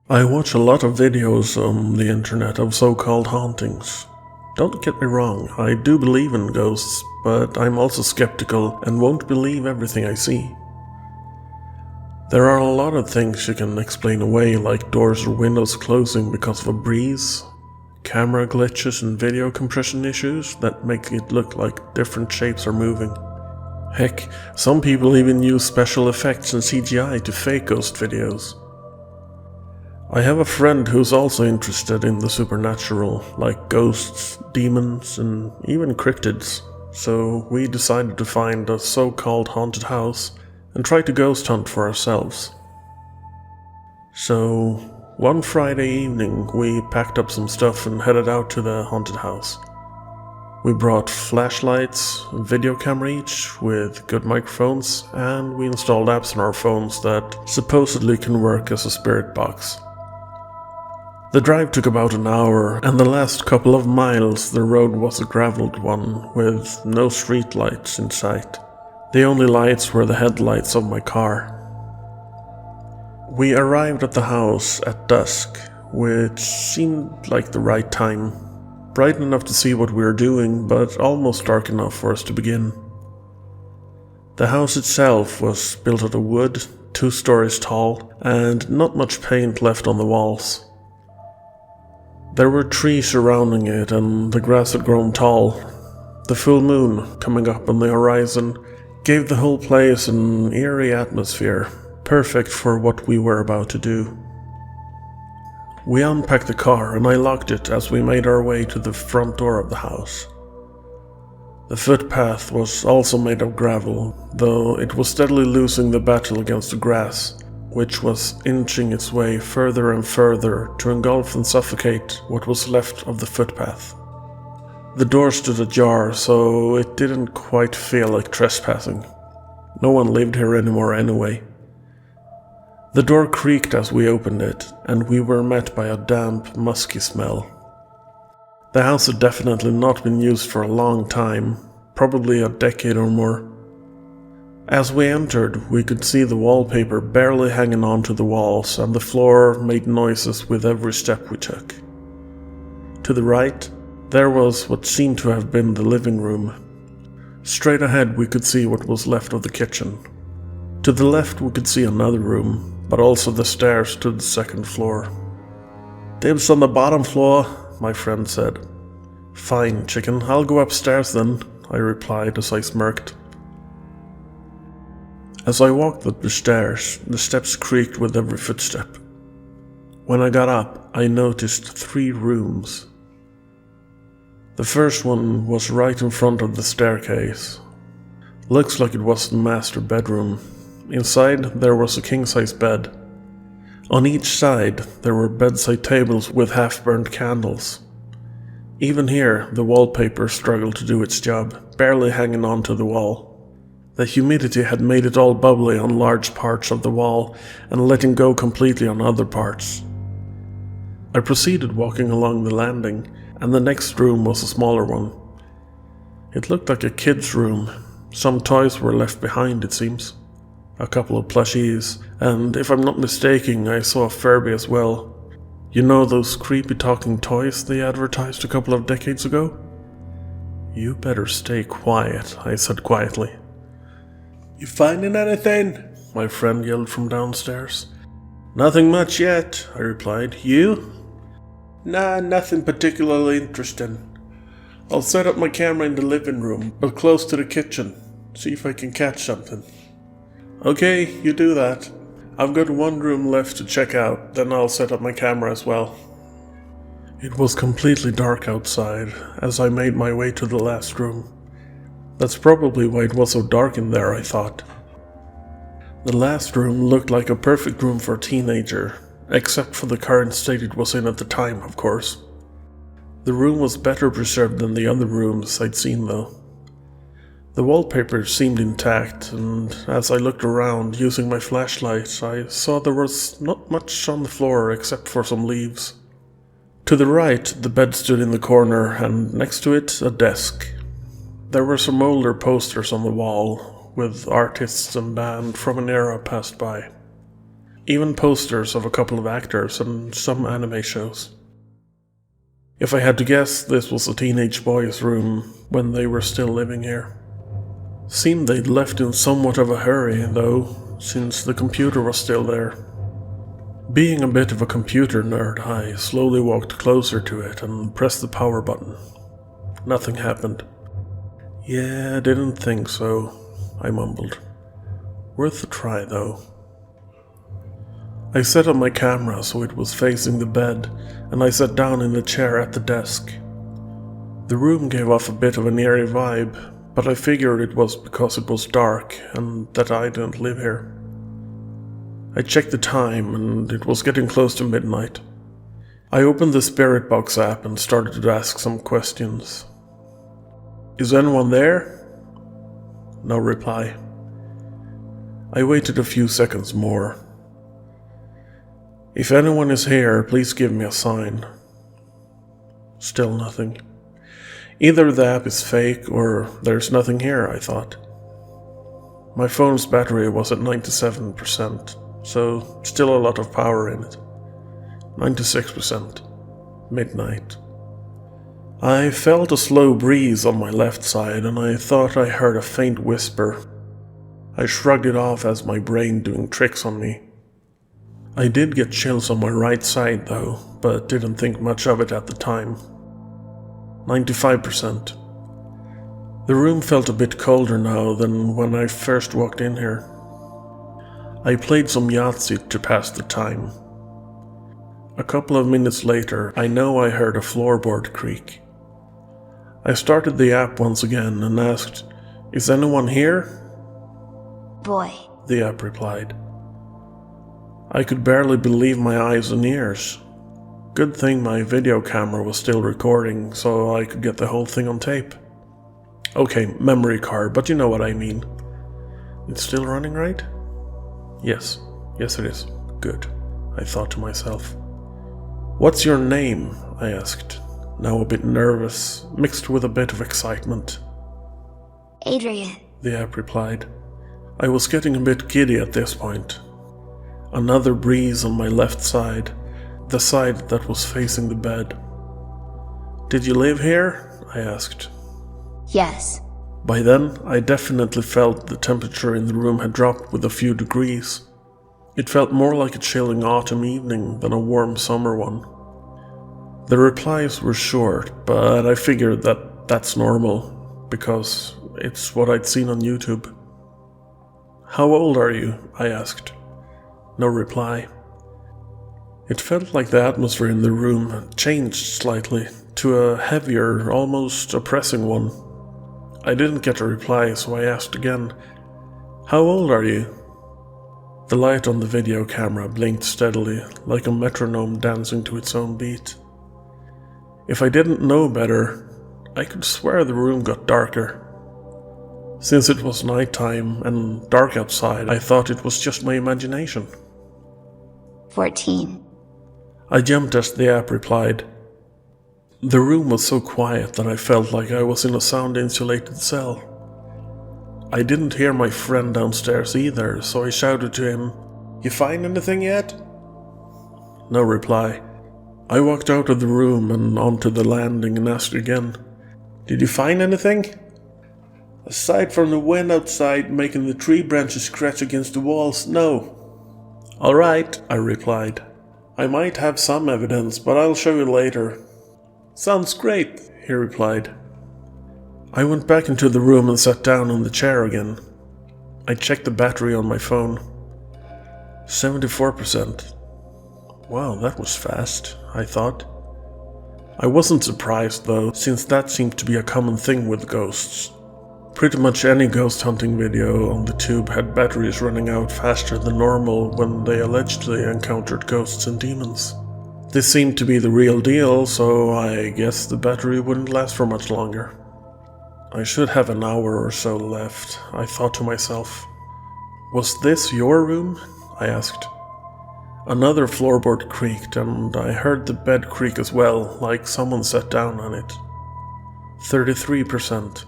I watch a lot of videos on the internet of so-called hauntings. Don't get me wrong, I do believe in ghosts, but I'm also skeptical and won't believe everything I see. There are a lot of things you can explain away, like doors or windows closing because of a breeze, camera glitches and video compression issues that make it look like different shapes are moving. Heck, some people even use special effects and CGI to fake ghost videos. I have a friend who's also interested in the supernatural, like ghosts, demons, and even cryptids, so we decided to find a so-called haunted house and try to ghost hunt for ourselves. So, one Friday evening we packed up some stuff and headed out to the haunted house. We brought flashlights, a video camera each, with good microphones, and we installed apps on our phones that supposedly can work as a spirit box. The drive took about an hour, and the last couple of miles the road was a graveled one, with no street lights in sight. The only lights were the headlights of my car. We arrived at the house at dusk, which seemed like the right time. Bright enough to see what we were doing, but almost dark enough for us to begin. The house itself was built out of wood, 2 stories tall, and not much paint left on the walls. There were trees surrounding it, and the grass had grown tall. The full moon, coming up on the horizon, gave the whole place an eerie atmosphere, perfect for what we were about to do. We unpacked the car, and I locked it as we made our way to the front door of the house. The footpath was also made of gravel, though it was steadily losing the battle against the grass, which was inching its way further and further to engulf and suffocate what was left of the footpath. The door stood ajar, so it didn't quite feel like trespassing. No one lived here anymore anyway. The door creaked as we opened it, and we were met by a damp, musky smell. The house had definitely not been used for a long time, probably a decade or more. As we entered, we could see the wallpaper barely hanging onto the walls, and the floor made noises with every step we took. To the right, there was what seemed to have been the living room. Straight ahead we could see what was left of the kitchen. To the left we could see another room, but also the stairs to the second floor. "Dibs on the bottom floor," my friend said. "Fine, chicken, I'll go upstairs then," I replied as I smirked. As I walked up the stairs, the steps creaked with every footstep. When I got up, I noticed 3 rooms. The first one was right in front of the staircase. Looks like it was the master bedroom. Inside, there was a king-size bed. On each side, there were bedside tables with half-burned candles. Even here, the wallpaper struggled to do its job, barely hanging onto the wall. The humidity had made it all bubbly on large parts of the wall and letting go completely on other parts. I proceeded walking along the landing, and the next room was a smaller one. It looked like a kid's room. Some toys were left behind, it seems. A couple of plushies, and if I'm not mistaken, I saw a Furby as well. You know those creepy talking toys they advertised a couple of decades ago? "You better stay quiet," I said quietly. "You finding anything?" my friend yelled from downstairs. "Nothing much yet," I replied. "You?" "Nah, nothing particularly interesting. I'll set up my camera in the living room, but close to the kitchen. See if I can catch something." "Okay, you do that. I've got 1 room left to check out, then I'll set up my camera as well." It was completely dark outside as I made my way to the last room. That's probably why it was so dark in there, I thought. The last room looked like a perfect room for a teenager, except for the current state it was in at the time, of course. The room was better preserved than the other rooms I'd seen though. The wallpaper seemed intact, and as I looked around using my flashlight, I saw there was not much on the floor except for some leaves. To the right, the bed stood in the corner, and next to it, a desk. There were some older posters on the wall, with artists and band from an era passed by. even posters of a couple of actors and some anime shows. If I had to guess, this was a teenage boy's room when they were still living here. Seemed they'd left in somewhat of a hurry, though, since the computer was still there. Being a bit of a computer nerd, I slowly walked closer to it and pressed the power button. Nothing happened. "Yeah, didn't think so," I mumbled. "Worth a try, though." I set up my camera so it was facing the bed, and I sat down in the chair at the desk. The room gave off a bit of an eerie vibe, but I figured it was because it was dark and that I didn't live here. I checked the time, and it was getting close to midnight. I opened the Spirit Box app and started to ask some questions. "Is anyone there?" No reply. I waited a few seconds more. "If anyone is here, please give me a sign." Still nothing. Either the app is fake or there's nothing here, I thought. My phone's battery was at 97%, so still a lot of power in it. 96%. Midnight. I felt a slow breeze on my left side and I thought I heard a faint whisper. I shrugged it off as my brain doing tricks on me. I did get chills on my right side though, but didn't think much of it at the time. 95%. The room felt a bit colder now than when I first walked in here. I played some Yahtzee to pass the time. A couple of minutes later, I know I heard a floorboard creak. I started the app once again and asked, "Is anyone here?" "Boy," the app replied. I could barely believe my eyes and ears. Good thing my video camera was still recording, so I could get the whole thing on tape. Okay, memory card, but you know what I mean. It's still running, right? Yes it is. Good, I thought to myself. "What's your name?" I asked, now a bit nervous, mixed with a bit of excitement. "Adrian," the app replied. I was getting a bit giddy at this point. Another breeze on my left side, the side that was facing the bed. "Did you live here?" I asked. "Yes." By then, I definitely felt the temperature in the room had dropped with a few degrees. It felt more like a chilling autumn evening than a warm summer one. The replies were short, but I figured that that's normal, because it's what I'd seen on YouTube. "How old are you?" I asked. No reply. It felt like the atmosphere in the room had changed slightly to a heavier, almost oppressing one. I didn't get a reply, so I asked again, "How old are you?" The light on the video camera blinked steadily, like a metronome dancing to its own beat. If I didn't know better, I could swear the room got darker. Since it was nighttime and dark outside, I thought it was just my imagination. 14. I jumped as the app replied. The room was so quiet that I felt like I was in a sound-insulated cell. I didn't hear my friend downstairs either, so I shouted to him, "You find anything yet?" No reply. I walked out of the room and onto the landing and asked again, "Did you find anything?" "Aside from the wind outside making the tree branches scratch against the walls, no." "All right," I replied. "I might have some evidence, but I'll show you later." "Sounds great," he replied. I went back into the room and sat down on the chair again. I checked the battery on my phone. 74%. Wow, that was fast, I thought. I wasn't surprised though, since that seemed to be a common thing with ghosts. Pretty much any ghost hunting video on the tube had batteries running out faster than normal when they allegedly encountered ghosts and demons. This seemed to be the real deal, so I guess the battery wouldn't last for much longer. I should have an hour or so left, I thought to myself. "Was this your room?" I asked. Another floorboard creaked, and I heard the bed creak as well, like someone sat down on it. 33%.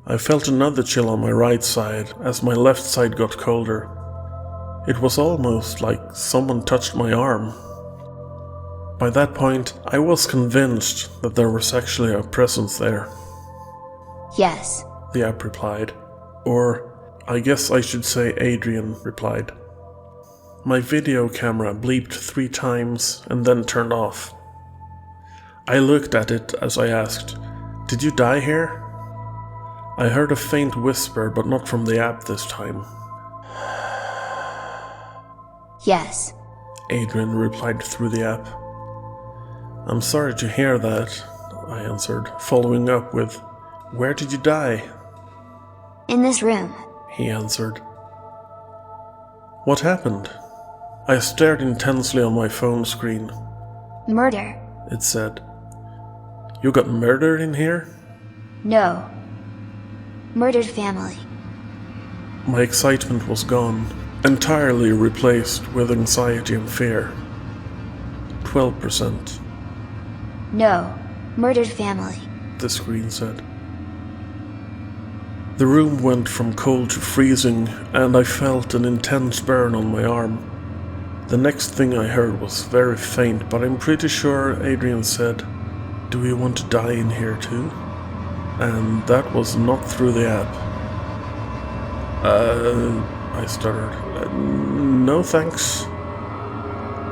I felt another chill on my right side as my left side got colder. It was almost like someone touched my arm. By that point, I was convinced that there was actually a presence there. Yes. The app replied. Or, I guess I should say Adrian replied. My video camera bleeped 3 times and then turned off. I looked at it as I asked, "Did you die here?" I heard a faint whisper, but not from the app this time. Yes. Adrian replied through the app. "I'm sorry to hear that," I answered, following up with, "Where did you die?" In this room. He answered. What happened? I stared intensely on my phone screen. Murder. It said. You got murdered in here? No. Murdered family. My excitement was gone, entirely replaced with anxiety and fear. 12%. No. Murdered family. The screen said. The room went from cold to freezing, and I felt an intense burn on my arm. The next thing I heard was very faint, but I'm pretty sure Adrian said, "Do we want to die in here too?" And that was not through the app. I stuttered. No thanks.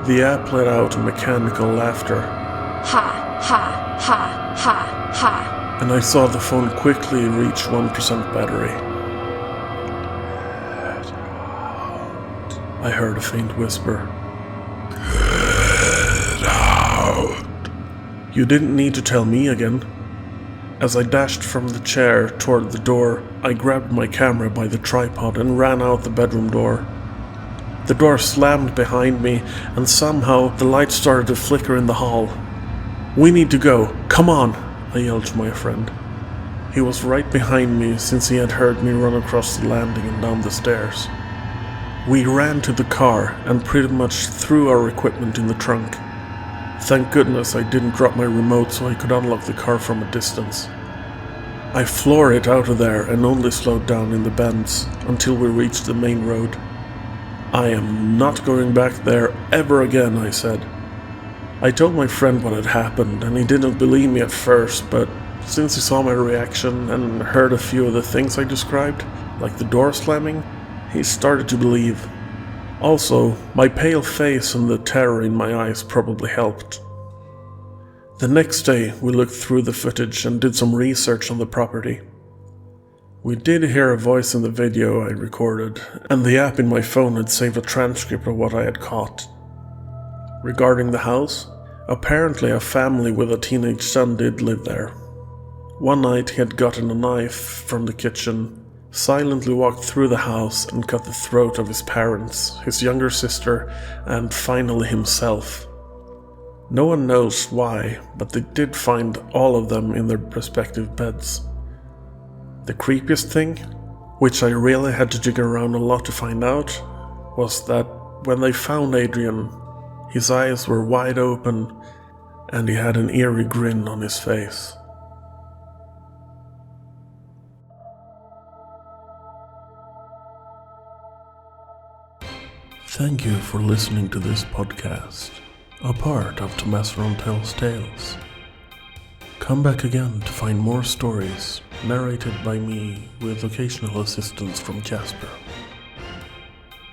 The app let out mechanical laughter. Ha, ha, ha, ha, ha. And I saw the phone quickly reach 1% battery. I heard a faint whisper. Get out. You didn't need to tell me again. As I dashed from the chair toward the door, I grabbed my camera by the tripod and ran out the bedroom door. The door slammed behind me, and somehow the light started to flicker in the hall. "We need to go. Come on," I yelled to my friend. He was right behind me since he had heard me run across the landing and down the stairs. We ran to the car and pretty much threw our equipment in the trunk. Thank goodness I didn't drop my remote so I could unlock the car from a distance. I floored it out of there and only slowed down in the bends until we reached the main road. "I am not going back there ever again," I said. I told my friend what had happened, and he didn't believe me at first, but since he saw my reaction and heard a few of the things I described, like the door slamming, he started to believe. Also, my pale face and the terror in my eyes probably helped. The next day, we looked through the footage and did some research on the property. We did hear a voice in the video I recorded, and the app in my phone had saved a transcript of what I had caught. Regarding the house, apparently a family with a teenage son did live there. One night he had gotten a knife from the kitchen, silently walked through the house and cut the throat of his parents, his younger sister, and finally himself. No one knows why, but they did find all of them in their respective beds. The creepiest thing, which I really had to dig around a lot to find out, was that when they found Adrian, his eyes were wide open and he had an eerie grin on his face. Thank you for listening to this podcast, a part of Tomasron Tells Tales. Come back again to find more stories narrated by me with occasional assistance from Jasper.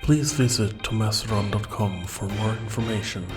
Please visit tomasron.com for more information.